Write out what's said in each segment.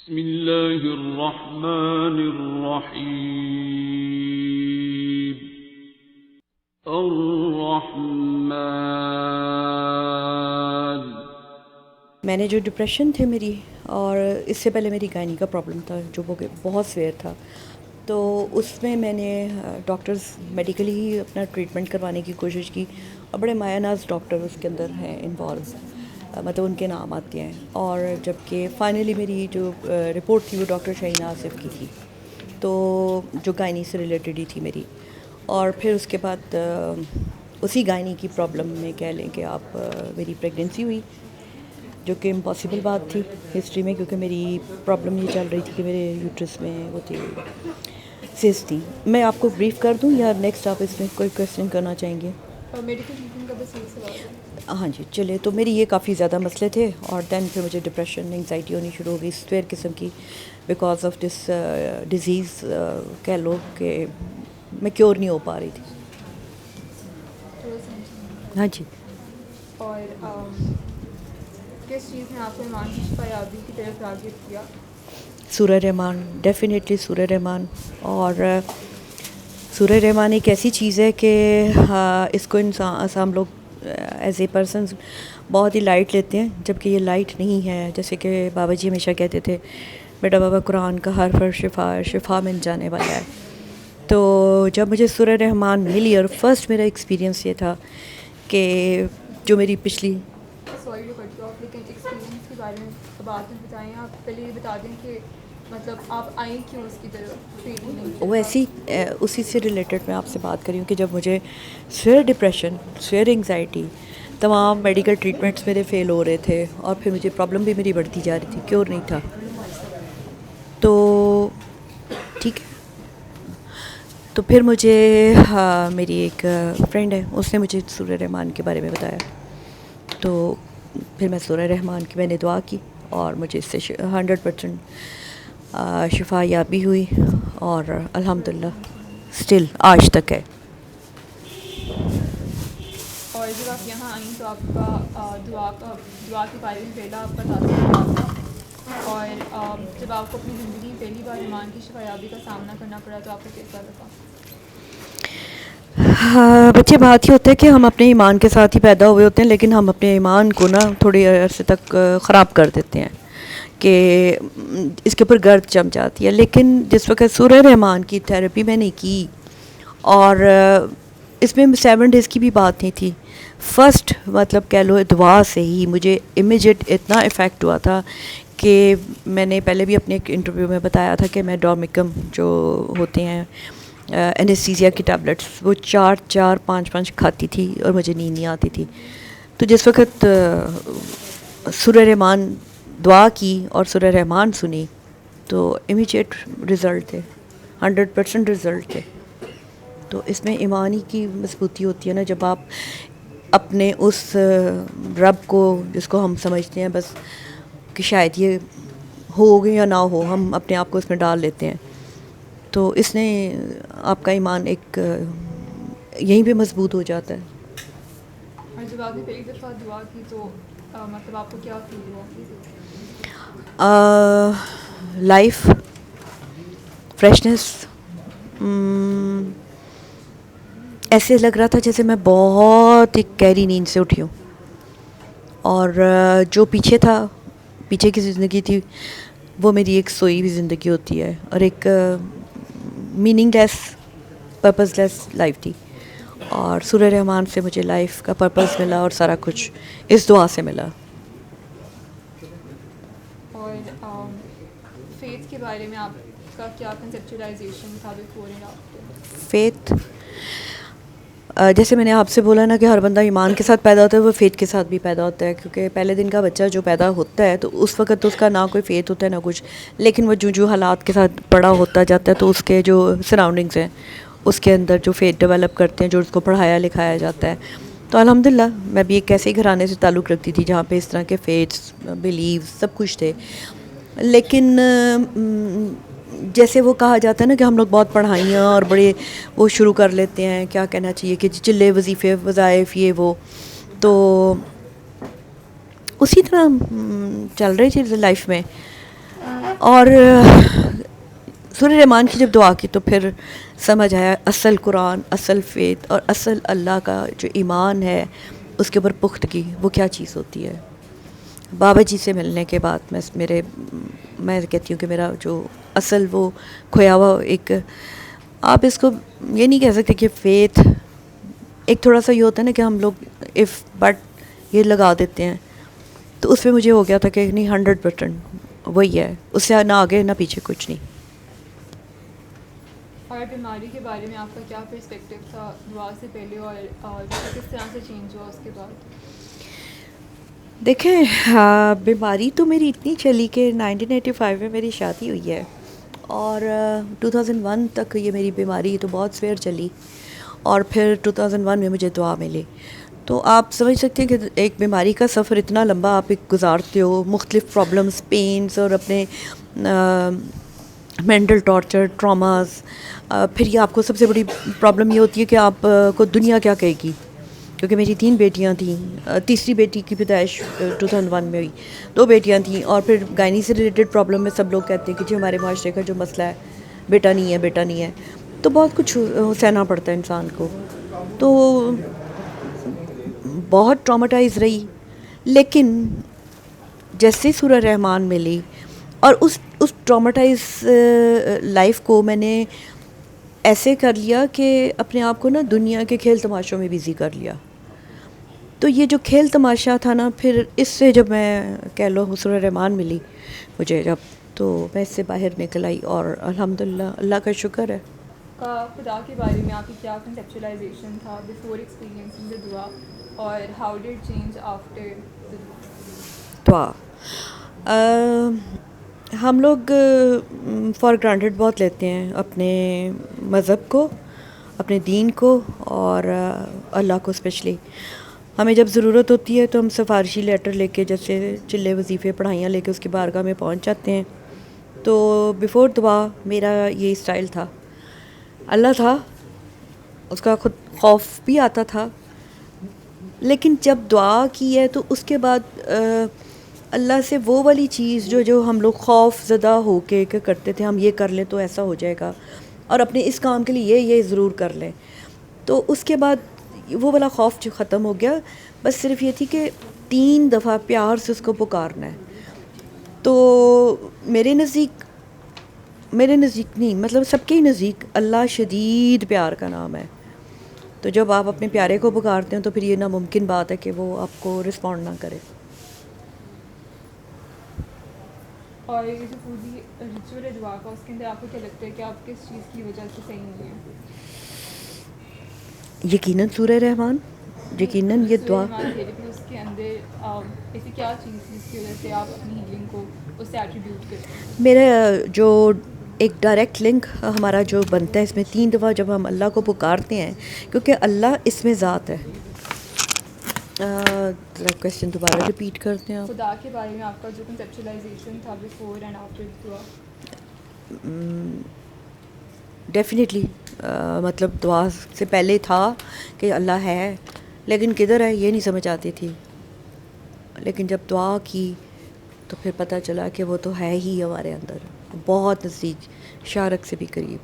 بسم اللہ الرحمن الرحیم الرحمن. میں نے جو ڈپریشن تھے میری، اور اس سے پہلے میری گائنی کا پرابلم تھا جو بہت سویئر تھا، تو اس میں نے ڈاکٹرز میڈیکلی ہی اپنا ٹریٹمنٹ کروانے کی کوشش کی، اور بڑے مایہ ناز ڈاکٹر اس کے اندر ہیں انوالو، مطلب ان کے نام آتے ہیں. اور جب کہ فائنلی میری جو رپورٹ تھی وہ ڈاکٹر شہین آصف کی تھی، تو جو گائنی سے ریلیٹڈ ہی تھی میری. اور پھر اس کے بعد اسی گائنی کی پرابلم میں کہہ لیں کہ آپ میری پریگنینسی ہوئی، جو کہ امپاسبل بات تھی ہسٹری میں، کیونکہ میری پرابلم یہ چل رہی تھی کہ میرے یوٹرس میں وہ تھی سیسٹ تھی. میں آپ کو بریف کر دوں یا نیکسٹ آپ اس میں کوئی کویشچن کرنا چاہیں گے؟ میڈیکل ٹریٹمنٹ کا بس ایک سوال ہے. ہاں جی چلے. تو میری یہ کافی زیادہ مسئلے تھے، اور دین پھر مجھے ڈپریشن انگزائٹی ہونی شروع ہو گئی سویئر قسم کی، بیکاز آف دس ڈیزیز. کہہ لو کہ میں کیور نہیں ہو پا رہی تھی. ہاں جی. اور کس چیز نے آپ کو ایمان کی شفا یابی کی طرف راغب کیا؟ سورہ رحمان، ڈیفینیٹلی سورہ رحمان. اور سورہ رحمان ایک ایسی چیز ہے کہ اس کو ہم لوگ ایز اے پرسنز بہت ہی لائٹ لیتے ہیں، جبکہ یہ لائٹ نہیں ہے. جیسے کہ بابا جی ہمیشہ کہتے تھے بیٹا بابا قرآن کا حرف شفا مل جانے والا ہے. تو جب مجھے سورہ رحمان ملی، اور فرسٹ میرا ایکسپیرینس یہ تھا کہ جو میری پچھلی sorry to cut you off, لیکن ایکسپیرینس کے بارے میں بات میں بتائیں. آپ پہلے یہ بتا دیں کہ مطلب آپ آئیں کیوں اس کی طرف ٹریٹمنٹ؟ وہ ایسی اسی سے ریلیٹڈ میں آپ سے بات کری ہوں کہ جب مجھے سویئر ڈپریشن، سویئر انگزائٹی، تمام میڈیکل ٹریٹمنٹس میرے فیل ہو رہے تھے، اور پھر مجھے پرابلم بھی میری بڑھتی جا رہی تھی، کیور نہیں تھا. تو ٹھیک ہے، تو پھر مجھے میری ایک فرینڈ ہے، اس نے مجھے سورہ رحمان کے بارے میں بتایا. تو پھر میں سورہ رحمان کی میں نے دعا کی، اور مجھے اس سے 100% شفا یابی ہوئی، اور الحمدللہ اسٹل آج تک ہے. اور جب آپ یہاں آئیں تو آپ کا دعا کے بارے میں پہلا آپ کا تاثر کیا تھا؟ اور جب آپ کو اپنی زندگی میں پہلی بار ایمان کی شفا یابی کا سامنا کرنا پڑا تو آپ کو کیسا لگا؟ بچے بات ہی ہوتا ہے کہ ہم اپنے ایمان کے ساتھ ہی پیدا ہوئے ہوتے ہیں، لیکن ہم اپنے ایمان کو نا تھوڑے عرصے تک خراب کر دیتے ہیں کہ اس کے اوپر گرد جم جاتی ہے. لیکن جس وقت سورہ رحمان کی تھیراپی میں نے کی، اور اس میں 7 days کی بھی بات نہیں تھی، فرسٹ مطلب کہہ لو دعا سے ہی مجھے امیجیٹ اتنا افیکٹ ہوا تھا کہ میں نے پہلے بھی اپنے ایک انٹرویو میں بتایا تھا کہ میں ڈورمیکم جو ہوتے ہیں اینستھیزیا کی ٹیبلٹس، وہ 4-5 کھاتی تھی، اور مجھے نیند نہیں آتی تھی. تو جس وقت سورہ رحمان دعا کی اور سورہ رحمان سنی، تو امیجیٹ رزلٹ تھے، 100% رزلٹ تھے. تو اس میں ایمانی کی مضبوطی ہوتی ہے نا، جب آپ اپنے اس رب کو، جس کو ہم سمجھتے ہیں بس کہ شاید یہ ہو یا نہ ہو، ہم اپنے آپ کو اس میں ڈال لیتے ہیں، تو اس نے آپ کا ایمان ایک یہیں پہ مضبوط ہو جاتا ہے. اور جب آپ نے پہلی دفعہ دعا کی تو مطلب آپ کو کیا فیل ہوا؟ لائف، فریشنس، ایسے لگ رہا تھا جیسے میں بہت ایک گہری نیند سے اٹھی ہوں، اور جو پیچھے تھا، پیچھے کی زندگی تھی، وہ میری ایک سوئی ہوئی زندگی ہوتی ہے، اور ایک میننگ لیس، پرپز لیس لائف تھی. اور سورہ رحمان سے مجھے لائف کا پرپز ملا، اور سارا کچھ اس دعا سے ملا. اور فیتھ کے بارے میں آپ کا کیا کنسیپچولائزیشن مطابق ہو رہے ہیں آپ کے؟ فیتھ، جیسے میں نے آپ سے بولا نا کہ ہر بندہ ایمان کے ساتھ پیدا ہوتا ہے، وہ فیتھ کے ساتھ بھی پیدا ہوتا ہے، کیونکہ پہلے دن کا بچہ جو پیدا ہوتا ہے تو اس وقت تو اس کا نہ کوئی فیتھ ہوتا ہے نہ کچھ، لیکن وہ جو حالات کے ساتھ بڑا ہوتا جاتا ہے تو اس کے جو سراؤنڈنگز ہیں اس کے اندر جو فیتھ ڈیولپ کرتے ہیں، جو اس کو پڑھایا لکھایا جاتا ہے. تو الحمدللہ میں بھی ایک ایسے ہی گھرانے سے تعلق رکھتی تھی جہاں پہ اس طرح کے فیتھس، بلیوز سب کچھ تھے. لیکن جیسے وہ کہا جاتا ہے نا کہ ہم لوگ بہت پڑھائیاں اور بڑے وہ شروع کر لیتے ہیں، کیا کہنا چاہیے کہ چلے وظیفے وظائف یہ وہ، تو اسی طرح چل رہی چیز لائف میں. اور سورہ رحمان کی جب دعا کی تو پھر سمجھ آیا اصل قرآن، اصل فیت اور اصل اللہ کا جو ایمان ہے اس کے اوپر پختگی وہ کیا چیز ہوتی ہے. بابا جی سے ملنے کے بعد میں کہتی ہوں کہ میرا جو اصل وہ کھویا ہوا ایک، آپ اس کو یہ نہیں کہہ سکتے کہ فیتھ، ایک تھوڑا سا یہ ہوتا ہے نا کہ ہم لوگ اف بٹ یہ لگا دیتے ہیں، تو اس میں مجھے ہو گیا تھا کہ نہیں 100% وہی ہے، اس سے نہ آگے نہ پیچھے کچھ نہیں. اور بیماری کے بارے میں آپ کا کیا پرسپیکٹیو تھا دعا سے پہلے اور کس طرح سے چینج ہوا اس کے بعد؟ دیکھیں بیماری تو میری اتنی چلی کہ 1985 میں میری شادی ہوئی ہے اور 2001 تک یہ میری بیماری تو بہت سویر چلی، اور پھر 2001 میں مجھے دعا ملی. تو آپ سمجھ سکتے ہیں کہ ایک بیماری کا سفر اتنا لمبا آپ ایک گزارتے ہو، مختلف پرابلمس، پینس اور اپنے مینٹل ٹارچر، ٹراماز. پھر یہ آپ کو سب سے بڑی پرابلم یہ ہوتی ہے کہ آپ کو دنیا کیا کہے گی، کیونکہ میری 3 بیٹیاں تھیں، تیسری بیٹی کی پیدائش 2001 میں ہوئی، 2 بیٹیاں تھیں، اور پھر گائنی سے ریلیٹڈ پرابلم میں سب لوگ کہتے ہیں کہ جی ہمارے معاشرے کا جو مسئلہ ہے بیٹا نہیں ہے، بیٹا نہیں ہے، تو بہت کچھ سہنا پڑتا ہے انسان کو. تو بہت ٹراماٹائز رہی، لیکن جیسے سورہ رحمان ملی اور اس ٹراماٹائز لائف کو میں نے ایسے کر لیا کہ اپنے آپ کو نا دنیا کے کھیل تماشوں میں بزی کر لیا. تو یہ جو کھیل تماشا تھا نا، پھر اس سے جب میں کہہ لو سورہ رحمان ملی مجھے جب، تو میں اس سے باہر نکل آئی اور الحمدللہ اللہ کا شکر ہے. خدا کے بارے میں آپ کی کیا کنسیپچولائزیشن تھا بیفور ایکسپیرینسنگ دی دعا، اور ہاؤ ڈڈ چینج آفٹر دعا؟ ہم لوگ فار گرانٹیڈ بہت لیتے ہیں اپنے مذہب کو، اپنے دین کو، اور اللہ کو اسپیشلی. ہمیں جب ضرورت ہوتی ہے تو ہم سفارشی لیٹر لے کے، جیسے چلے وظیفے پڑھائیاں لے کے اس کی بارگاہ میں پہنچ جاتے ہیں. تو بیفور دعا میرا یہ اسٹائل تھا. اللہ تھا، اس کا خود خوف بھی آتا تھا، لیکن جب دعا کی ہے تو اس کے بعد اللہ سے وہ والی چیز جو ہم لوگ خوف زدہ ہو کے کرتے تھے، ہم یہ کر لیں تو ایسا ہو جائے گا، اور اپنے اس کام کے لیے یہ ضرور کر لیں. تو اس کے بعد وہ والا خوف جو ختم ہو گیا، بس صرف یہ تھی کہ 3 دفعہ پیار سے اس کو پکارنا ہے. تو میرے نزدیک نہیں، مطلب سب کے ہی نزدیک اللہ شدید پیار کا نام ہے. تو جب آپ اپنے پیارے کو پکارتے ہیں تو پھر یہ ناممکن بات ہے کہ وہ آپ کو رسپونڈ نہ کرے. اور یہ جو پوری ریچول ہے دعا کا، اس کے اندر آپ کو کیا لگتا ہے کہ آپ کس چیز کی وجہ سے صحیح نہیں ہیں؟ یقیناً سورہ رحمان، یقیناً یہ دعا. اس کے اندر ایسی کیا چیز تھی جس کی وجہ سے آپ اپنی ہیلنگ کو اس سے ایٹریبیوٹ کرتے ہیں؟ میرا جو ایک ڈائریکٹ لنک ہمارا جو بنتا ہے اس میں 3 دفعہ جب ہم اللہ کو پکارتے ہیں، کیونکہ اللہ اس میں ذات ہے. کویسچن دوبارہ ریپیٹ کرتے ہیں آپ. خدا کے بارے میں آپ کا جو کنسیپچولائزیشن تھا بیفور اینڈ آفٹر دعا. ڈیفینیٹلی مطلب دعا سے پہلے تھا کہ اللہ ہے، لیکن کدھر ہے یہ نہیں سمجھ آتی تھی. لیکن جب دعا کی تو پھر پتہ چلا کہ وہ تو ہے ہی ہمارے اندر، بہت نزدیک، شارک سے بھی قریب.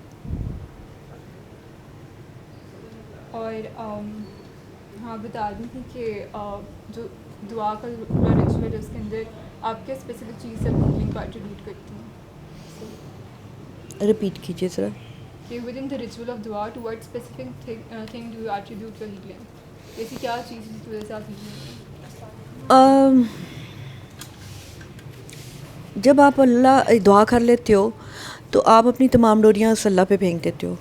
اور ہاں بتا دوں کہ جو دعا کا پورا ریچول ہے اس کے اندر آپ کیا اسپیسیفک چیز سے ہیلنگ کو ایٹریبیوٹ کرتی ہیں؟ ریپیٹ کیجیے ذرا. کہ with in the ritual of دعا to what specific thing do you attribute your healing? ایسی کیا چیز جس کی وجہ سے آپ ہیلنگ؟ جب آپ اللہ دعا کر لیتے ہو تو آپ اپنی تمام ڈوریاں اس اللہ پہ پھینک دیتے ہو.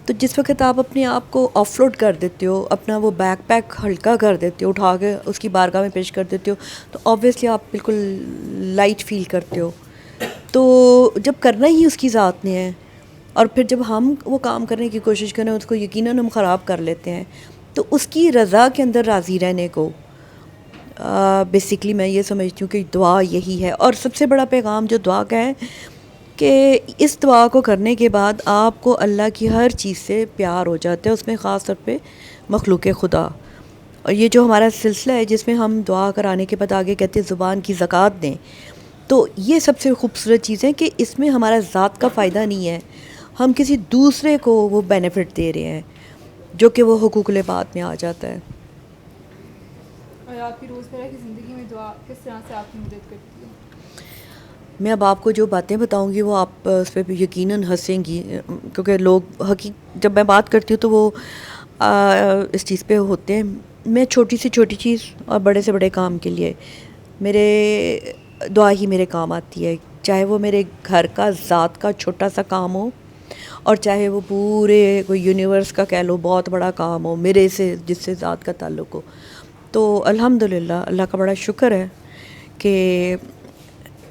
تو جس وقت آپ اپنے آپ کو آف لوڈ کر دیتے ہو، اپنا وہ بیک پیک ہلکا کر دیتے ہو، اٹھا کے اس کی بارگاہ میں پیش کر دیتے ہو، تو آبویسلی آپ بالکل لائٹ فیل کرتے ہو. تو جب کرنا ہی اس کی ذات نے ہے، اور پھر جب ہم وہ کام کرنے کی کوشش کریں اس کو یقیناً ہم خراب کر لیتے ہیں. تو اس کی رضا کے اندر راضی رہنے کو بیسکلی میں یہ سمجھتی ہوں کہ دعا یہی ہے. اور سب سے بڑا پیغام جو دعا کا ہے کہ اس دعا کو کرنے کے بعد آپ کو اللہ کی ہر چیز سے پیار ہو جاتا ہے، اس میں خاص طور پہ مخلوق خدا. اور یہ جو ہمارا سلسلہ ہے جس میں ہم دعا کرانے کے بعد آگے کہتے ہیں زبان کی زکوٰۃ دیں، تو یہ سب سے خوبصورت چیز ہے کہ اس میں ہمارا ذات کا فائدہ نہیں ہے، ہم کسی دوسرے کو وہ بینیفٹ دے رہے ہیں جو کہ وہ حقوق العباد میں آ جاتا ہے. اور آپ کی روزمرہ کی زندگی میں دعا کس طرح سے آپ کی مدد کرتی ہے؟ میں اب آپ کو جو باتیں بتاؤں گی وہ آپ اس پہ بھی یقیناً ہنسیں گی، کیونکہ لوگ جب میں بات کرتی ہوں تو وہ اس چیز پہ ہوتے ہیں. میں چھوٹی سے چھوٹی چیز اور بڑے سے بڑے کام کے لیے میرے دعا ہی میرے کام آتی ہے، چاہے وہ میرے گھر کا ذات کا چھوٹا سا کام ہو اور چاہے وہ پورے کوئی یونیورس کا کہہ لو بہت بڑا کام ہو میرے سے جس سے ذات کا تعلق ہو. تو الحمدللہ اللہ کا بڑا شکر ہے کہ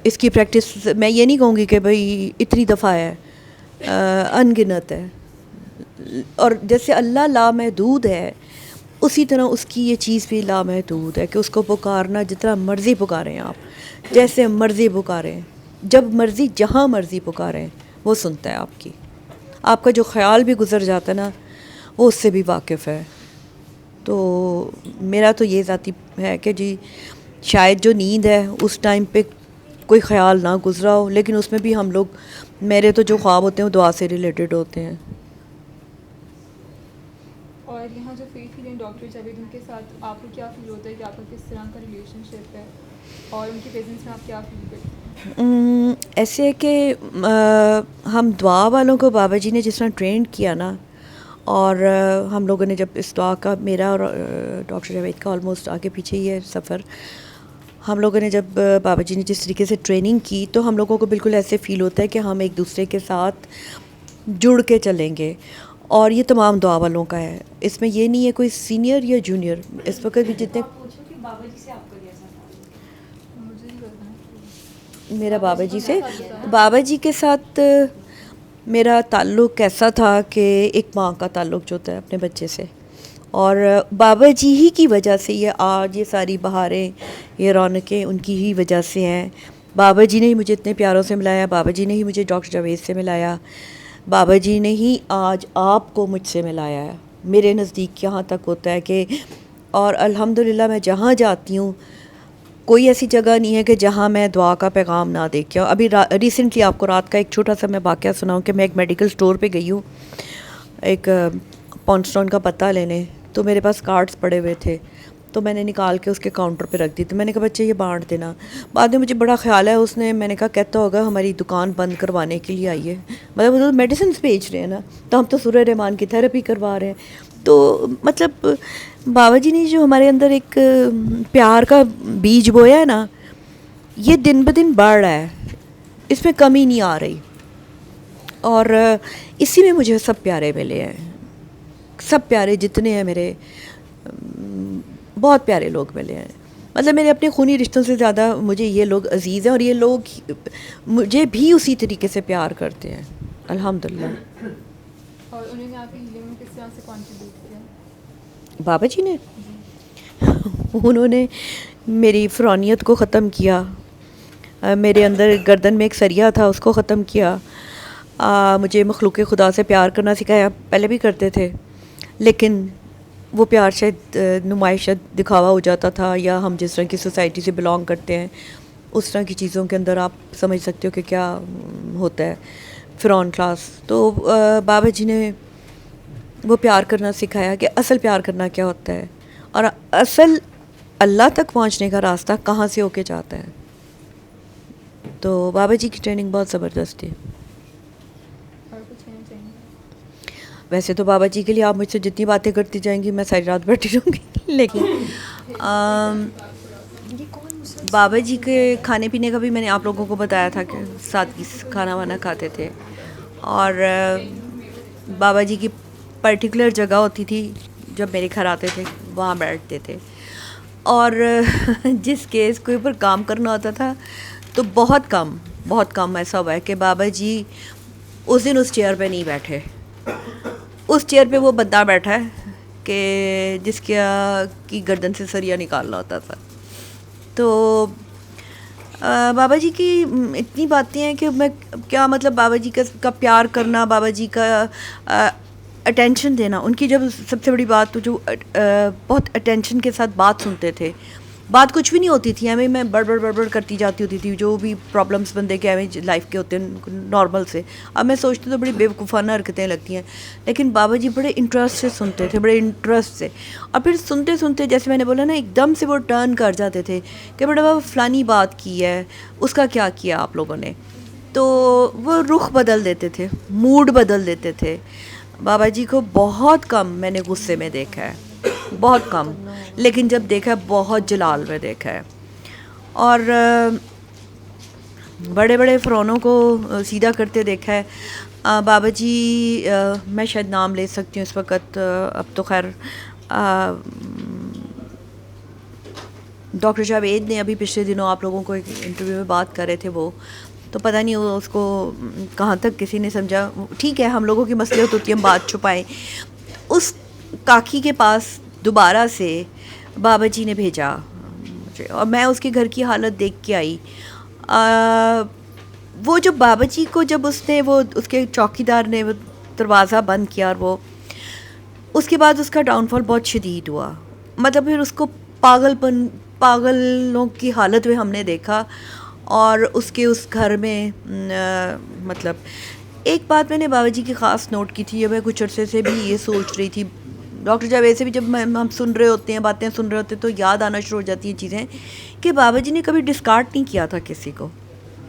اس کی پریکٹس میں یہ نہیں کہوں گی کہ بھئی اتنی دفعہ ہے، ان گنت ہے. اور جیسے اللہ لامحدود ہے اسی طرح اس کی یہ چیز بھی لامحدود ہے کہ اس کو پکارنا جتنا مرضی پکاریں، آپ جیسے مرضی پکاریں، جب مرضی جہاں مرضی پکاریں، وہ سنتا ہے آپ کی. آپ کا جو خیال بھی گزر جاتا ہے نا وہ اس سے بھی واقف ہے. تو میرا تو یہ ذاتی ہے کہ جی شاید جو نیند ہے اس ٹائم پہ کوئی خیال نہ گزرا ہو، لیکن اس میں بھی ہم لوگ، میرے تو جو خواب ہوتے ہیں وہ دعا سے ریلیٹڈ ہوتے ہیں. اور یہاں جو فیتھ ہیلنگ ڈاکٹر جاوید ان کے ساتھ آپ کو کیا فیل ہوتا ہے کہ آپ کا کس طرح کا ریلیشن شپ ہے اور ان کی پریزنس میں آپ کیا فیل کرتے ہیں؟ ایسے ہے کہ ہم دعا والوں کو بابا جی نے جس طرح ٹرینڈ کیا نا، اور ہم لوگوں نے جب اس دعا کا، میرا اور ڈاکٹر جاوید کا آلموسٹ آگے پیچھے ہی ہے سفر، ہم لوگوں نے جب بابا جی نے جس طریقے سے ٹریننگ کی تو ہم لوگوں کو بالکل ایسے فیل ہوتا ہے کہ ہم ایک دوسرے کے ساتھ جڑ کے چلیں گے. اور یہ تمام دعا والوں کا ہے، اس میں یہ نہیں ہے کوئی سینئر یا جونیئر. اس وقت بھی جتنے مجھے نہیں لگتا میرا بابا جی کے ساتھ میرا تعلق ایسا تھا کہ ایک ماں کا تعلق جو ہوتا ہے اپنے بچے سے، اور بابا جی ہی کی وجہ سے یہ آج یہ ساری بہاریں، یہ رونقیں ان کی ہی وجہ سے ہیں. بابا جی نے ہی مجھے اتنے پیاروں سے ملایا، بابا جی نے ہی مجھے ڈاکٹر جاوید سے ملایا، بابا جی نے ہی آج آپ کو مجھ سے ملایا ہے. میرے نزدیک یہاں تک ہوتا ہے کہ، اور الحمدللہ میں جہاں جاتی ہوں کوئی ایسی جگہ نہیں ہے کہ جہاں میں دعا کا پیغام نہ دیکھ کے. ابھی ریسنٹلی آپ کو رات کا ایک چھوٹا سا میں واقعہ سناؤں کہ میں ایک میڈیکل سٹور پہ گئی ہوں ایک پونڈ اسٹون کا پتہ لینے، تو میرے پاس کارڈز پڑے ہوئے تھے تو میں نے نکال کے اس کے کاؤنٹر پہ رکھ دی. تو میں نے کہا بچے یہ بانٹ دینا. بعد میں مجھے بڑا خیال ہے اس نے، میں نے کہا کہتا ہوگا ہماری دکان بند کروانے کے لیے آئی ہے، مطلب وہ میڈیسنس بیچ رہے ہیں نا، تو ہم تو سورہ رحمان کی تھیراپی کروا رہے ہیں. تو مطلب بابا جی نے جو ہمارے اندر ایک پیار کا بیج بویا ہے نا، یہ دن بدن بڑھ رہا ہے، اس میں کمی نہیں آ رہی. اور اسی میں مجھے سب پیارے ملے ہیں، سب پیارے جتنے ہیں میرے، بہت پیارے لوگ ملے ہیں. مطلب میرے اپنے خونی رشتوں سے زیادہ مجھے یہ لوگ عزیز ہیں، اور یہ لوگ مجھے بھی اسی طریقے سے پیار کرتے ہیں الحمدللہ. اور انہوں نے آپ کی ہیلنگ میں کس طرح سے کنٹریبیوٹ کیا؟ بابا جی نے انہوں نے میری فرونیت کو ختم کیا، میرے اندر گردن میں ایک سریا تھا اس کو ختم کیا، مجھے مخلوق خدا سے پیار کرنا سکھایا. پہلے بھی کرتے تھے لیکن وہ پیار شاید نمائش دکھاوا ہو جاتا تھا، یا ہم جس طرح کی سوسائٹی سے بلانگ کرتے ہیں اس طرح کی چیزوں کے اندر آپ سمجھ سکتے ہو کہ کیا ہوتا ہے فرعون کلاس. تو بابا جی نے وہ پیار کرنا سکھایا کہ اصل پیار کرنا کیا ہوتا ہے، اور اصل اللہ تک پہنچنے کا راستہ کہاں سے ہو کے جاتا ہے. تو بابا جی کی ٹریننگ بہت زبردست تھی. اور کچھ کہنا چاہیں گے؟ ویسے تو بابا جی کے لیے آپ مجھ سے جتنی باتیں کرتی جائیں گی میں ساری رات بیٹھی رہوں گی، لیکن بابا جی کے کھانے پینے کا بھی میں نے آپ لوگوں کو بتایا تھا کہ سادگی سے کھانا وانا کھاتے تھے. اور بابا جی کی پرٹیکولر جگہ ہوتی تھی جب میرے گھر آتے تھے وہاں بیٹھتے تھے. اور جس کیس کوئی پر کام کرنا ہوتا تھا تو بہت کم ایسا ہوا ہے کہ بابا جی اس دن اس چیئر پہ نہیں بیٹھے. اس چیئر پہ وہ بندہ بیٹھا ہے کہ جس کی گردن سے سریا نکالنا ہوتا تھا. تو بابا جی کی اتنی باتیں ہیں کہ میں کیا مطلب بابا جی کا پیار کرنا، بابا جی کا اٹینشن دینا. ان کی جب سب سے بڑی بات تو جو بہت اٹینشن کے ساتھ بات سنتے تھے، بات کچھ بھی نہیں ہوتی تھی، ہمیں میں بڑبڑ کرتی جاتی ہوتی تھی، جو بھی پرابلمس بندے کے ہمیں لائف کے ہوتے ہیں نارمل سے. اب میں سوچتی ہوں تو بڑی بیوقوفانہ حرکتیں لگتی ہیں، لیکن بابا جی بڑے انٹرسٹ سے سنتے تھے، بڑے انٹرسٹ سے. اور پھر سنتے سنتے جیسے میں نے بولا نا، ایک دم سے وہ ٹرن کر جاتے تھے کہ بیٹا بابا فلانی بات کی ہے، اس کا کیا کیا آپ لوگوں نے. تو وہ رخ بدل دیتے تھے، موڈ بدل دیتے تھے. بابا جی کو بہت کم میں نے غصے میں دیکھا ہے، بہت کم، لیکن جب دیکھا ہے بہت جلال میں دیکھا ہے. اور بڑے بڑے فرعونوں کو سیدھا کرتے دیکھا ہے. بابا جی میں شاید نام لے سکتی ہوں اس وقت، اب تو خیر ڈاکٹر جاوید نے ابھی پچھلے دنوں آپ لوگوں کو ایک انٹرویو میں بات کر رہے تھے، وہ تو پتہ نہیں وہ اس کو کہاں تک کسی نے سمجھا. ٹھیک ہے، ہم لوگوں کی مصلحت ہوتی ہے ہم بات چھپائیں. اس کاکی کے پاس دوبارہ سے بابا جی نے بھیجا مجھے، اور میں اس کے گھر کی حالت دیکھ کے آئی. وہ جو بابا جی کو جب اس کے چوکیدار نے وہ دروازہ بند کیا، اور وہ اس کے بعد اس کا ڈاؤن فال بہت شدید ہوا. مطلب پھر اس کو پاگلوں کی حالت میں ہم نے دیکھا. اور اس گھر میں مطلب ایک بات میں نے بابا جی کی خاص نوٹ کی تھی، میں کچھ عرصے سے بھی یہ سوچ رہی تھی، ڈاکٹر جاوید سے بھی جب ہم سن رہے ہوتے ہیں، باتیں سن رہے ہوتے ہیں تو یاد آنا شروع ہو جاتی ہیں چیزیں، کہ بابا جی نے کبھی ڈسکارڈ نہیں کیا تھا کسی کو،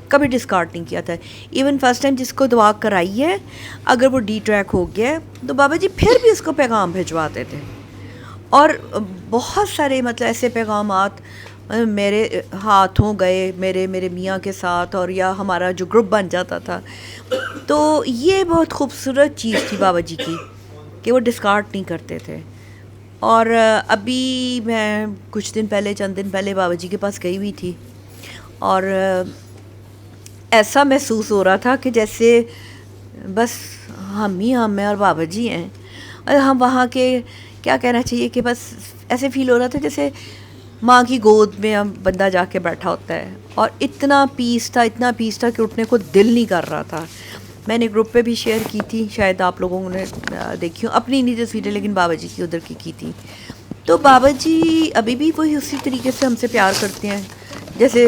کبھی ڈسکارڈ نہیں کیا تھا. ایون فرسٹ ٹائم جس کو دعا کرائی ہے، اگر وہ ڈی ٹریک ہو گیا ہے تو بابا جی پھر بھی اس کو پیغام بھجواتے تھے. اور بہت سارے مطلب ایسے پیغامات میرے ہاتھوں گئے، میرے میاں کے ساتھ، اور یا ہمارا جو گروپ بن جاتا تھا. تو یہ بہت خوبصورت چیز تھی بابا جی کی کہ وہ ڈسکارڈ نہیں کرتے تھے. اور ابھی میں چند دن پہلے بابا جی کے پاس گئی ہوئی تھی، اور ایسا محسوس ہو رہا تھا کہ جیسے بس ہم ہیں اور بابا جی ہیں. اور ہم وہاں کے کیا کہنا چاہیے کہ بس ایسے فیل ہو رہا تھا جیسے ماں کی گود میں ہم بندہ جا کے بیٹھا ہوتا ہے. اور اتنا پیس تھا کہ اٹھنے کو دل نہیں کر رہا تھا. میں نے گروپ پہ بھی شیئر کی تھی، شاید آپ لوگوں نے دیکھی ہوں، اپنی نہیں تصویریں لیکن بابا جی کی ادھر کی تھی. تو بابا جی ابھی بھی وہی اسی طریقے سے ہم سے پیار کرتے ہیں جیسے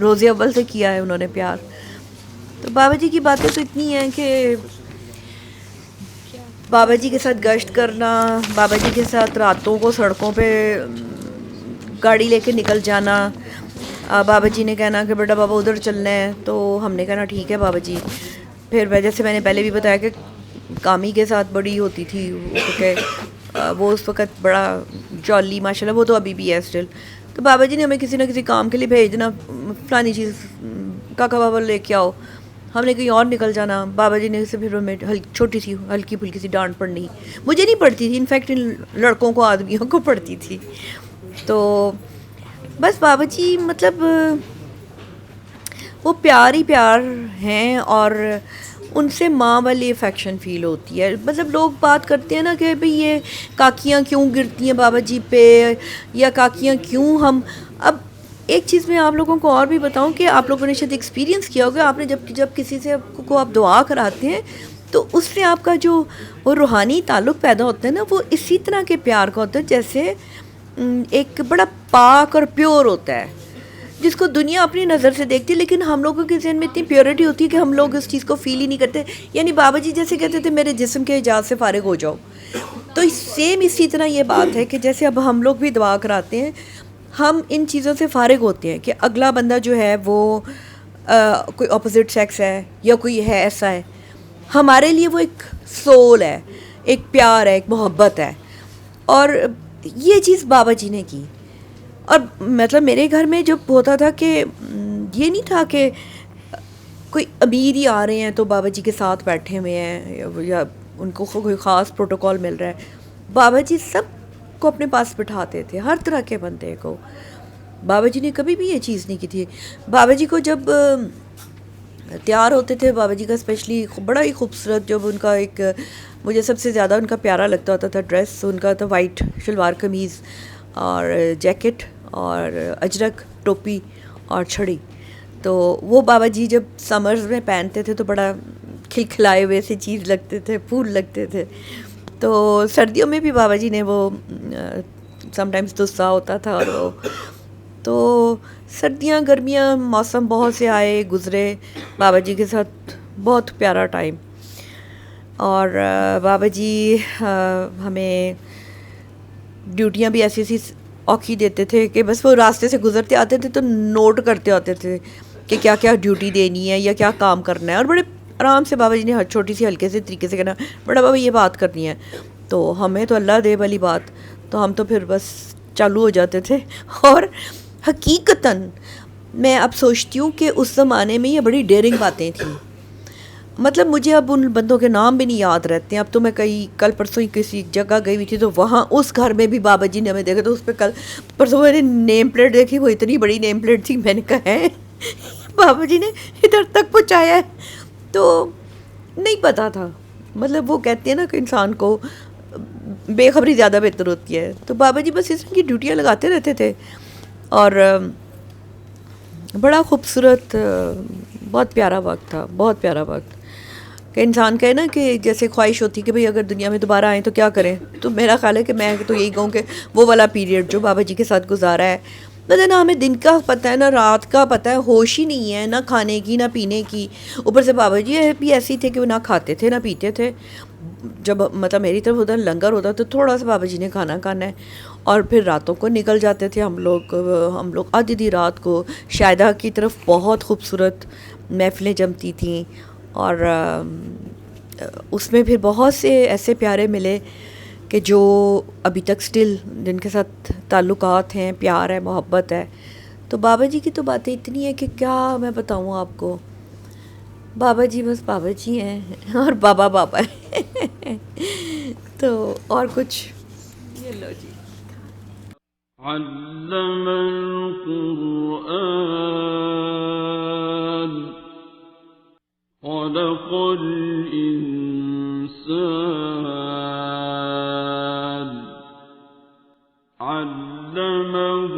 روز اول سے کیا ہے انہوں نے پیار. تو بابا جی کی باتیں تو اتنی ہیں کہ بابا جی کے ساتھ گشت کرنا، بابا جی کے ساتھ راتوں کو سڑکوں پہ گاڑی لے کے نکل جانا. بابا جی نے کہنا کہ بیٹا بابا ادھر چلنا ہے، تو ہم نے کہنا ٹھیک ہے بابا جی. پھر جیسے میں نے پہلے بھی بتایا کہ کامی کے ساتھ بڑی ہوتی تھی کیونکہ وہ اس وقت بڑا جولی ماشاء اللہ، وہ تو ابھی بھی ہے اسٹل. تو بابا جی نے ہمیں کسی نہ کسی کام کے لیے بھیجنا، فلانی چیز کاکا بابا لے کے آؤ، ہم نے کہیں اور نکل جانا. بابا جی نے سے پھر ہمیں چھوٹی سی ہلکی پھلکی سی ڈانٹ پڑنی، مجھے نہیں پڑتی تھی، انفیکٹ ان لڑکوں کو آدمیوں کو پڑتی تھی. تو بس بابا جی مطلب وہ پیار ہی پیار ہیں، اور ان سے ماں والی افیکشن فیل ہوتی ہے. مطلب لوگ بات کرتے ہیں نا کہ بھئی یہ کاکیاں کیوں گرتی ہیں بابا جی پہ، یا کاکیاں کیوں ہم. اب ایک چیز میں آپ لوگوں کو اور بھی بتاؤں کہ آپ لوگوں نے شاید ایکسپیرینس کیا ہوگا، آپ نے جب کسی سے کو آپ دعا کراتے ہیں تو اس سے آپ کا جو وہ روحانی تعلق پیدا ہوتا ہے نا، وہ اسی طرح کے پیار کا ہوتا ہے جیسے ایک بڑا پاک اور پیور ہوتا ہے، جس کو دنیا اپنی نظر سے دیکھتی ہے، لیکن ہم لوگوں کے ذہن میں اتنی پیورٹی ہوتی ہے کہ ہم لوگ اس چیز کو فیل ہی نہیں کرتے. یعنی بابا جی جیسے کہتے تھے میرے جسم کے حجاب سے فارغ ہو جاؤ، تو سیم اسی طرح یہ بات ہے کہ جیسے اب ہم لوگ بھی دعا کراتے ہیں، ہم ان چیزوں سے فارغ ہوتے ہیں کہ اگلا بندہ جو ہے وہ کوئی اپوزٹ سیکس ہے یا کوئی ہے ایسا ہے، ہمارے لیے وہ ایک سول ہے، ایک پیار ہے، ایک محبت ہے. اور یہ چیز بابا جی نے کی. اور مطلب میرے گھر میں جب ہوتا تھا کہ یہ نہیں تھا کہ کوئی امیر ہی آ رہے ہیں تو بابا جی کے ساتھ بیٹھے ہوئے ہیں یا ان کو کوئی خاص پروٹوکول مل رہا ہے. بابا جی سب کو اپنے پاس بٹھاتے تھے، ہر طرح کے بندے کو. بابا جی نے کبھی بھی یہ چیز نہیں کی تھی. بابا جی کو جب تیار ہوتے تھے، بابا جی کا اسپیشلی بڑا ہی خوبصورت، جب ان کا ایک مجھے سب سے زیادہ ان کا پیارا لگتا ہوتا تھا ڈریس، ان کا تھا وائٹ شلوار قمیض اور جیکٹ اور اجرک ٹوپی اور چھڑی. تو وہ بابا جی جب سمرز میں پہنتے تھے تو بڑا کھلکھلائے ہوئے سے چیز لگتے تھے، پھول لگتے تھے. تو سردیوں میں بھی بابا جی نے وہ سم ٹائمز غصہ ہوتا تھا. اور وہ تو سردیاں گرمیاں موسم بہت سے آئے گزرے بابا جی کے ساتھ, بہت پیارا ٹائم. اور بابا جی ہمیں ڈیوٹیاں بھی ایسی ایسی اوکھی دیتے تھے کہ بس وہ راستے سے گزرتے آتے تھے تو نوٹ کرتے ہوتے تھے کہ کیا کیا ڈیوٹی دینی ہے یا کیا کام کرنا ہے. اور بڑے آرام سے بابا جی نے ہر چھوٹی سی ہلکے سے طریقے سے کہنا بڑا بابا یہ بات کرنی ہے. تو ہمیں تو اللہ دے والی بات, تو ہم تو پھر بس چالو ہو جاتے تھے. اور حقیقتاً میں اب سوچتی ہوں کہ اس زمانے میں یہ بڑی ڈیئرنگ باتیں تھیں. مطلب مجھے اب ان بندوں کے نام بھی نہیں یاد رہتے ہیں. اب تو میں کل پرسوں ہی کسی جگہ گئی ہوئی تھی تو وہاں اس گھر میں بھی بابا جی نے ہمیں دیکھا, تو اس پہ کل پرسوں میں نے نیم پلیٹ دیکھی, وہ اتنی بڑی نیم پلیٹ تھی. میں نے کہا ہے بابا جی نے ادھر تک پہنچایا ہے. تو نہیں پتا تھا, مطلب وہ کہتے ہیں نا کہ انسان کو بے خبری زیادہ بہتر ہوتی ہے. تو بابا جی بس اس کی ڈیوٹیاں لگاتے رہتے تھے. اور بڑا خوبصورت, بہت پیارا وقت تھا, بہت پیارا وقت. کہ انسان کہے نا کہ جیسے خواہش ہوتی کہ بھئی اگر دنیا میں دوبارہ آئیں تو کیا کریں, تو میرا خیال ہے کہ میں تو یہی کہوں کہ وہ والا پیریڈ جو بابا جی کے ساتھ گزارا ہے. مطلب نہ ہمیں دن کا پتہ ہے نہ رات کا پتہ ہے, ہوش ہی نہیں ہے, نہ کھانے کی نہ پینے کی. اوپر سے بابا جی بھی ایسی تھے کہ وہ نہ کھاتے تھے نہ پیتے تھے. جب مطلب میری طرف ادھر لنگر ہوتا تو تھوڑا سا بابا جی نے کھانا کھانا ہے, اور پھر راتوں کو نکل جاتے تھے ہم لوگ آدھی رات کو. شاہدہ کی طرف بہت خوبصورت محفلیں جمتی تھیں, اور اس میں پھر بہت سے ایسے پیارے ملے کہ جو ابھی تک سٹل جن کے ساتھ تعلقات ہیں, پیار ہے, محبت ہے. تو بابا جی کی تو باتیں اتنی ہیں کہ کیا میں بتاؤں آپ کو. بابا جی بس بابا جی ہیں اور بابا بابا ہیں. تو اور کچھ یہ لو جی. علم القرآن خلق الإنسان علمه